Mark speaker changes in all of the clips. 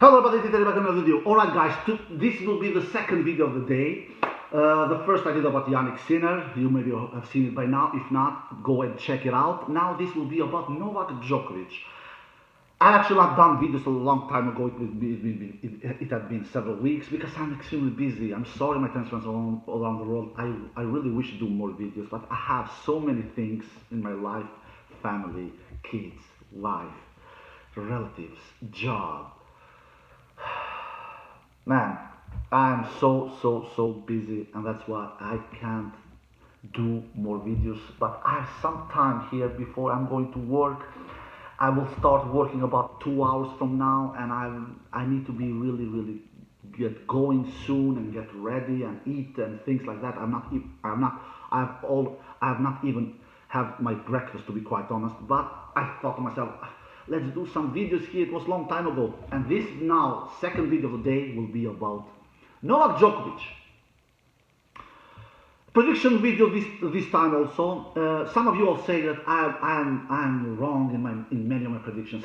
Speaker 1: Hello everybody, today back another video. Alright guys, this will be the second video of the day. The first I did about Yannick Sinner. You maybe have seen it by now. If not, go and check it out. Now this will be about Novak Djokovic. I actually have done videos a long time ago. It had been several weeks because I'm extremely busy. I'm sorry my tennis friends all around the world. I really wish to do more videos, but I have so many things in my life. Family, kids, wife, relatives, job. Man, I'm so busy, and that's why I can't do more videos. But I have some time here before I'm going to work. I will start working about 2 hours from now, and I need to be really get going soon and get ready and eat and things like that. I have not even have my breakfast, to be quite honest. But I thought to myself, let's do some videos here. It was a long time ago, and this now second video of the day will be about Novak Djokovic. Prediction video this time also. Some of you all say that I'm wrong in many of my predictions.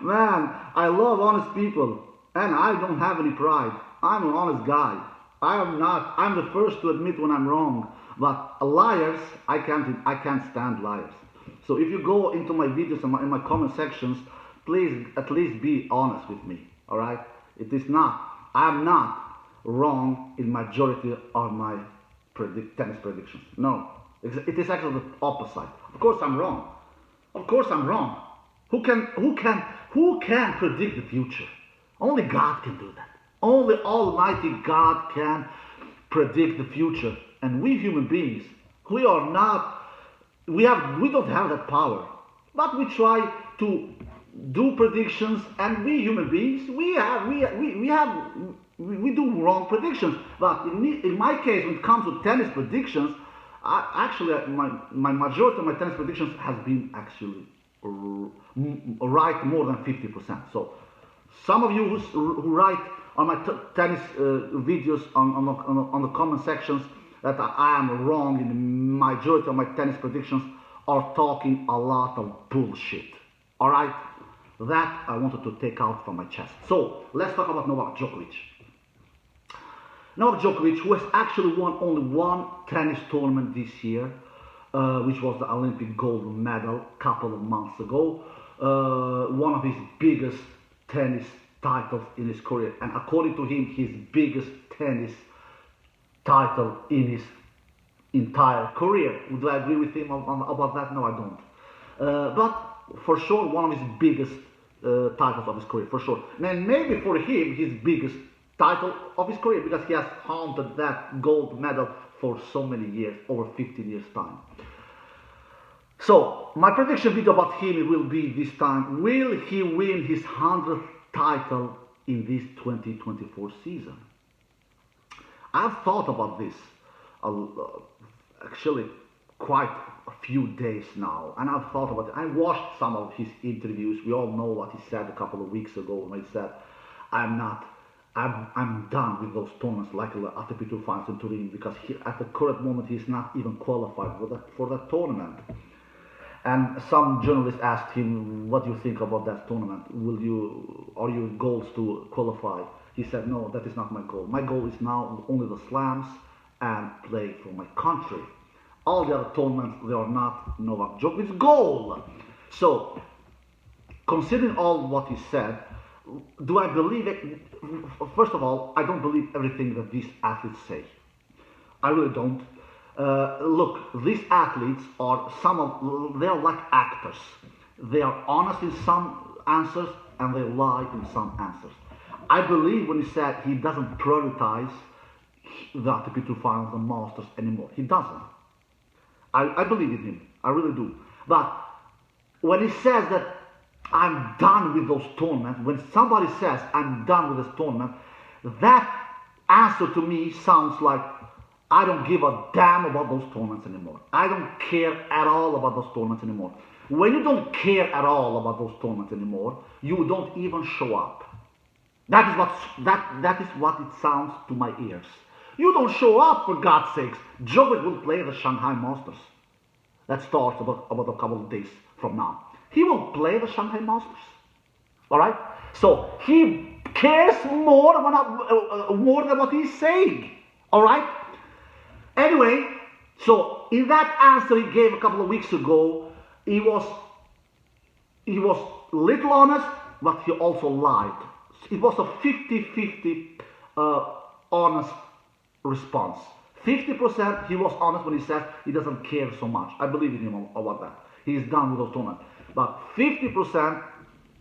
Speaker 1: Man, I love honest people, and I don't have any pride. I'm an honest guy. I'm the first to admit when I'm wrong. But liars, I can't stand liars. So if you go into my videos and in my comment sections, please at least be honest with me. All right? I'm not wrong in majority of my tennis predictions. No, it is actually the opposite. Of course I'm wrong. Of course I'm wrong. Who can predict the future? Only God can do that. Only Almighty God can predict the future. And we human beings, we don't have that power. But we try to do predictions, and we human beings, we do wrong predictions. But in my case, when it comes to tennis predictions, my majority of my tennis predictions has been actually right more than 50%. So some of you who write on my tennis videos on the comment sections that I am wrong in the majority of my tennis predictions are talking a lot of bullshit. Alright? That I wanted to take out from my chest. So, let's talk about Novak Djokovic. Novak Djokovic, who has actually won only one tennis tournament this year, which was the Olympic gold medal a couple of months ago. One of his biggest tennis titles in his career. And according to him, his biggest tennis title in his entire career. Do I agree with him about that? No, I don't. But for sure, one of his biggest titles of his career, for sure. And maybe for him, his biggest title of his career, because he has haunted that gold medal for so many years, over 15 years time. So, my prediction video about him will be this time, will he win his 100th title in this 2024 season? I've thought about this actually quite a few days now, and I've thought about it. I watched some of his interviews. We all know what he said a couple of weeks ago when he said, I'm done with those tournaments like the ATP Tour Finals in Turin, because at the current moment he's not even qualified for that tournament. And some journalists asked him, what do you think about that tournament? Are your goals to qualify? He said, no, that is not my goal. My goal is now only the slams and play for my country. All the other tournaments, they are not Novak Djokovic's goal. So, considering all what he said, do I believe it? First of all, I don't believe everything that these athletes say. I really don't. Look, these athletes they're like actors. They are honest in some answers and they lie in some answers. I believe when he said he doesn't prioritize the ATP Tour Finals and Masters anymore. He doesn't. I believe in him. I really do. But when he says that I'm done with those tournaments, when somebody says I'm done with this tournament, that answer to me sounds like I don't give a damn about those tournaments anymore. I don't care at all about those tournaments anymore. When you don't care at all about those tournaments anymore, you don't even show up. That is what it sounds to my ears. You don't show up, for God's sakes. Djokovic will play the Shanghai Masters. That starts about a couple of days from now. he will play the Shanghai Masters. All right? So he cares more than what he's saying. All right? Anyway, so in that answer he gave a couple of weeks ago, he was little honest, but he also lied. It was a 50-50 honest response. 50% he was honest when he said he doesn't care so much. I believe in him about that. He's done with those tournaments. But 50%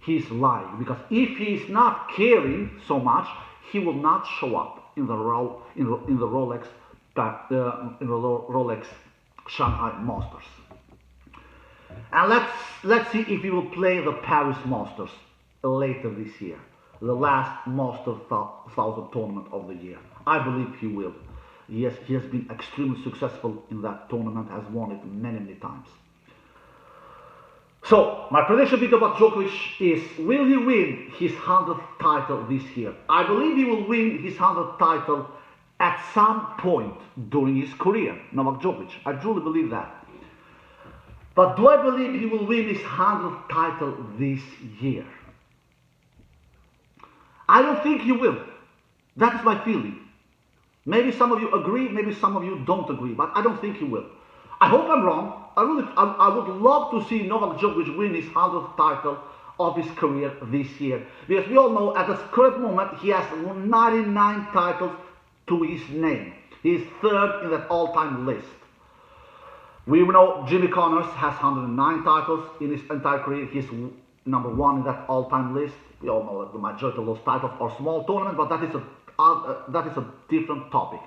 Speaker 1: he's lying, because if he's not caring so much, he will not show up in the Rolex Shanghai Masters. And let's see if he will play the Paris Masters later this year, the last Masters 1000 tournament of the year. I believe he will. Yes, he has been extremely successful in that tournament, has won it many times. So, my prediction video about Djokovic is, will he win his 100th title this year? I believe he will win his 100th title at some point during his career, Novak Djokovic. I truly believe that. But do I believe he will win his 100th title this year? I don't think he will. That is my feeling. Maybe some of you agree, maybe some of you don't agree, but I don't think he will. I hope I'm wrong. I would love to see Novak Djokovic win his 100th title of his career this year. Because we all know at this current moment he has 99 titles to his name. He is third in that all-time list. We know Jimmy Connors has 109 titles in his entire career. He's number one in that all-time list. We all know that the majority of those titles are small tournaments, but that is a different topic.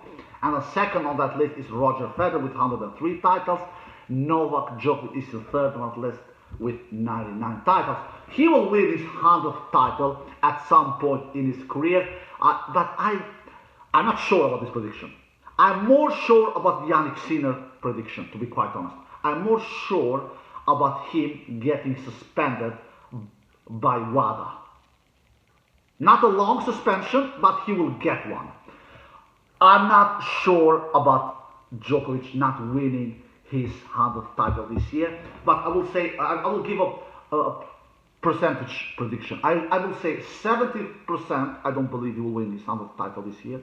Speaker 1: And the second on that list is Roger Federer with 103 titles. Novak Djokovic is the third on that list with 99 titles. He will win his 100th title at some point in his career, but I'm not sure about this prediction. I'm more sure about Jannik Sinner prediction, to be quite honest. I'm more sure about him getting suspended by WADA. Not a long suspension, but he will get one. I'm not sure about Djokovic not winning his 100th title this year, but I will say, I will give a percentage prediction. I will say 70% I don't believe he will win his 100th title this year,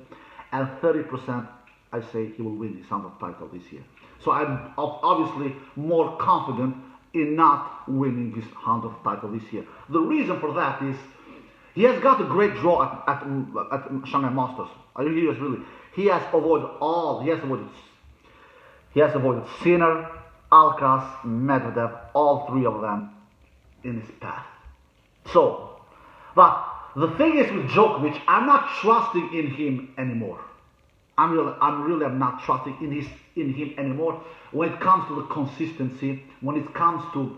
Speaker 1: and 30% I say he will win his 100th title this year. So I'm obviously more confident in not winning his 100th title this year. The reason for that is he has got a great draw at Shanghai Masters. He has avoided Sinner, Alcaraz, Medvedev, all three of them in his path. So, but the thing is with Djokovic, I'm not trusting in him anymore. I'm really not trusting in him anymore when it comes to the consistency, when it comes to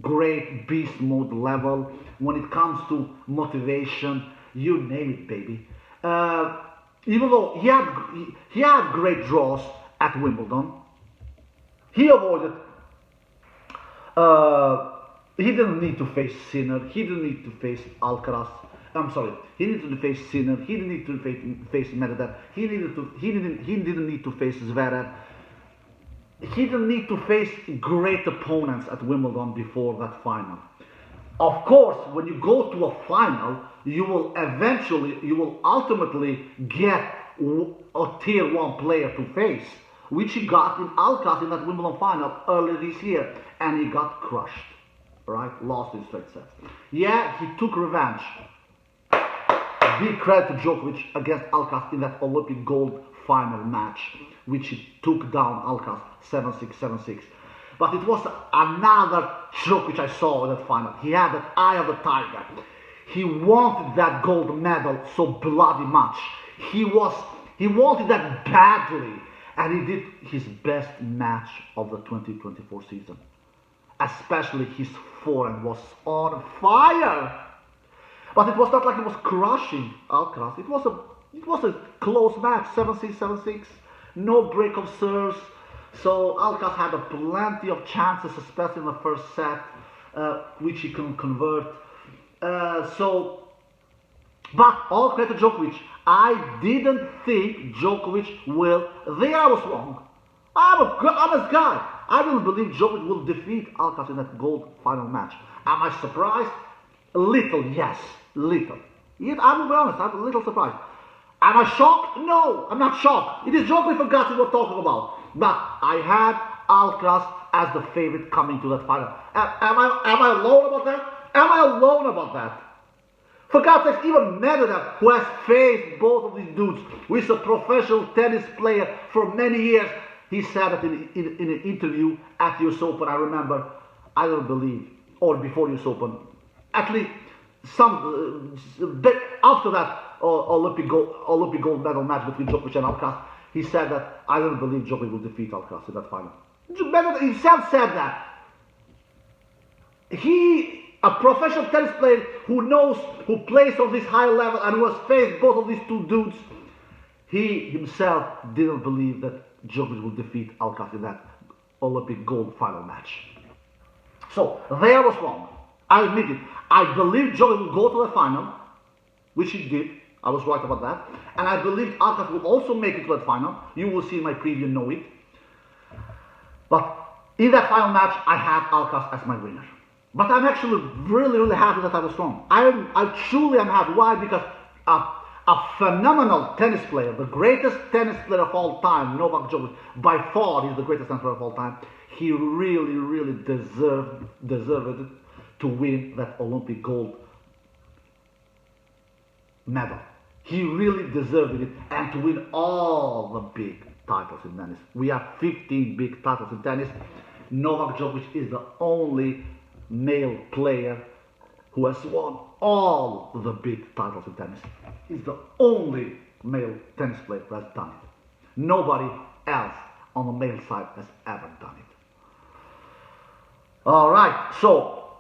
Speaker 1: great beast mode level, when it comes to motivation, you name it, baby. Even though he had great draws at Wimbledon, he avoided. He didn't need to face Sinner. He didn't need to face Alcaraz. I'm sorry. He needed to face Sinner. He didn't need to face Medvedev. He didn't need to face Zverev. He didn't need to face great opponents at Wimbledon before that final. Of course, when you go to a final, you will ultimately get a tier 1 player to face, which he got in Alcaraz in that Wimbledon final earlier this year, and he got crushed, right? Lost in straight sets. Yeah, he took revenge. Big credit to Djokovic against Alcaraz in that Olympic gold final match, which he took down Alcaraz 7-6, 7-6. But it was another Djokovic I saw in that final. He had that eye of the tiger. He wanted that gold medal so bloody much. He wanted that badly, and he did his best match of the 2024 season. Especially his forehand was on fire. But it was not like it was crushing Alcaraz. It was a close match, 7-6, 7-6. No break of serves. So Alcaraz had plenty of chances, especially in the first set, which he couldn't convert. But all credit to Djokovic. I didn't think Djokovic will. There I was wrong. I'm an honest guy. I don't believe Djokovic will defeat Alcaraz in that gold final match. Am I surprised? A little, yes, little. Yet I will be honest, I'm a little surprised. Am I shocked? No, I'm not shocked. It is Djokovic for Gatti we're talking about. But I had Alcaraz as the favorite coming to that final. Am I alone about that? Am I alone about that? For God's sake, even Medvedev, who has faced both of these dudes, who is a professional tennis player for many years, he said that in an interview at the US Open, I remember, I don't believe, or before the US Open, at least after that Olympic gold medal match between Djokovic and Alcaraz, he said that I don't believe Djokovic will defeat Alcaraz in that final. Medvedev himself said that. A professional tennis player who plays on this high level and who has faced both of these two dudes, he himself didn't believe that Djokovic will defeat Alcaraz in that Olympic gold final match. So, there I was wrong. I admit it. I believed Djokovic would go to the final, which he did. I was right about that. And I believed Alcaraz would also make it to that final. You will see in my preview, know it. But in that final match, I had Alcaraz as my winner. But I'm actually really happy that I was wrong. I truly am happy. Why? Because a phenomenal tennis player, the greatest tennis player of all time, Novak Djokovic, by far he's the greatest tennis player of all time. He really deserved it to win that Olympic gold medal. He really deserved it, and to win all the big titles in tennis. We have 15 big titles in tennis. Novak Djokovic is the only male player who has won all the big titles in tennis. He's the only male tennis player who has done it. Nobody else on the male side has ever done it. All right, so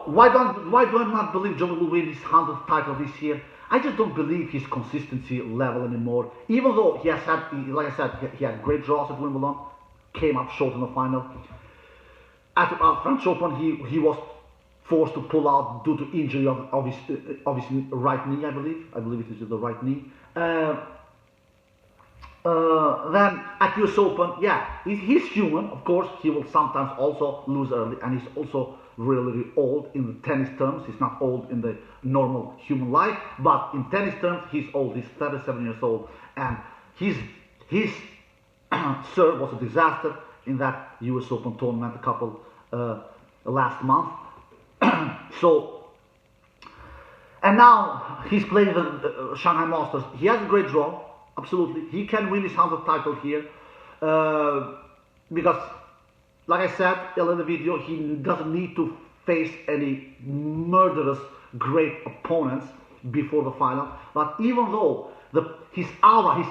Speaker 1: why do I not believe Djokovic will win his 100th title this year? I just don't believe his consistency level anymore. Even though he has had, like I said, he had great draws at Wimbledon, came up short in the final. At French Open, he was forced to pull out due to injury of his right knee, I believe. I believe it is the right knee. Then at US Open, yeah, he's human. Of course, he will sometimes also lose early, and he's also really old in the tennis terms. He's not old in the normal human life, but in tennis terms, he's old. He's 37 years old, and his serve was a disaster in that US Open tournament last month. And now he's playing the Shanghai Masters. He has a great draw, absolutely. He can win his 100th title here because, like I said in the video, he doesn't need to face any murderous great opponents before the final. But even though his aura,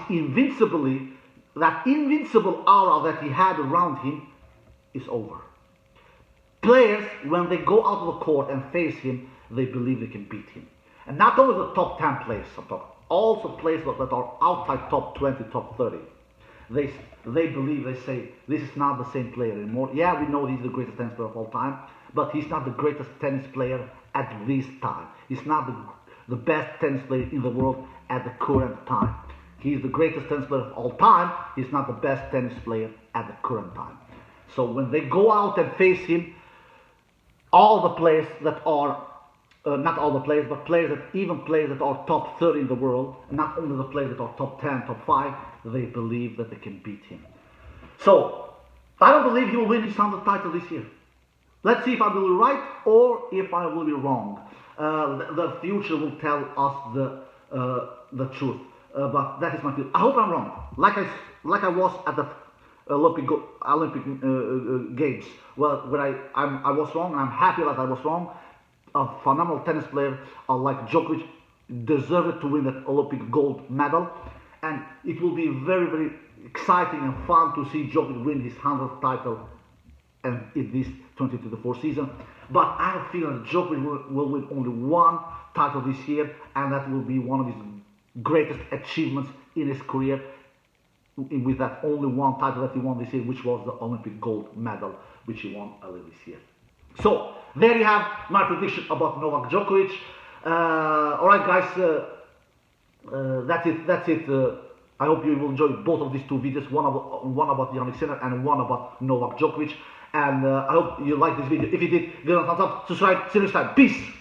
Speaker 1: that invincible aura that he had around him is over. Players, when they go out of the court and face him, they believe they can beat him. And not only the top 10 players, also players that are outside top 20, top 30. They believe, they say, this is not the same player anymore. Yeah, we know he's the greatest tennis player of all time, but he's not the greatest tennis player at this time. He's not the best tennis player in the world at the current time. He's the greatest tennis player of all time. He's not the best tennis player at the current time. So when they go out and face him, all the players that are, not all the players, but players that are top 30 in the world, not only the players that are top 10, top 5, they believe that they can beat him. So, I don't believe he will win his 100th title this year. Let's see if I will be right or if I will be wrong. The future will tell us the truth. But that is my view. I hope I'm wrong. Like I was at the Olympic Games. Well, when I was wrong, and I'm happy that I was wrong. A phenomenal tennis player like Djokovic deserved to win that Olympic gold medal, and it will be very exciting and fun to see Djokovic win his 100th title and in this 2024 season. But I have a feeling that Djokovic will win only one title this year, and that will be one of his greatest achievements in his career, with that only one title that he won this year, which was the Olympic gold medal, which he won earlier this year. So, there you have my prediction about Novak Djokovic. Alright guys, that's it I hope you will enjoy both of these two videos, one about Yannick Sinner and one about Novak Djokovic. And I hope you like this video. If you did, give it a thumbs up, subscribe, see you next time. Peace!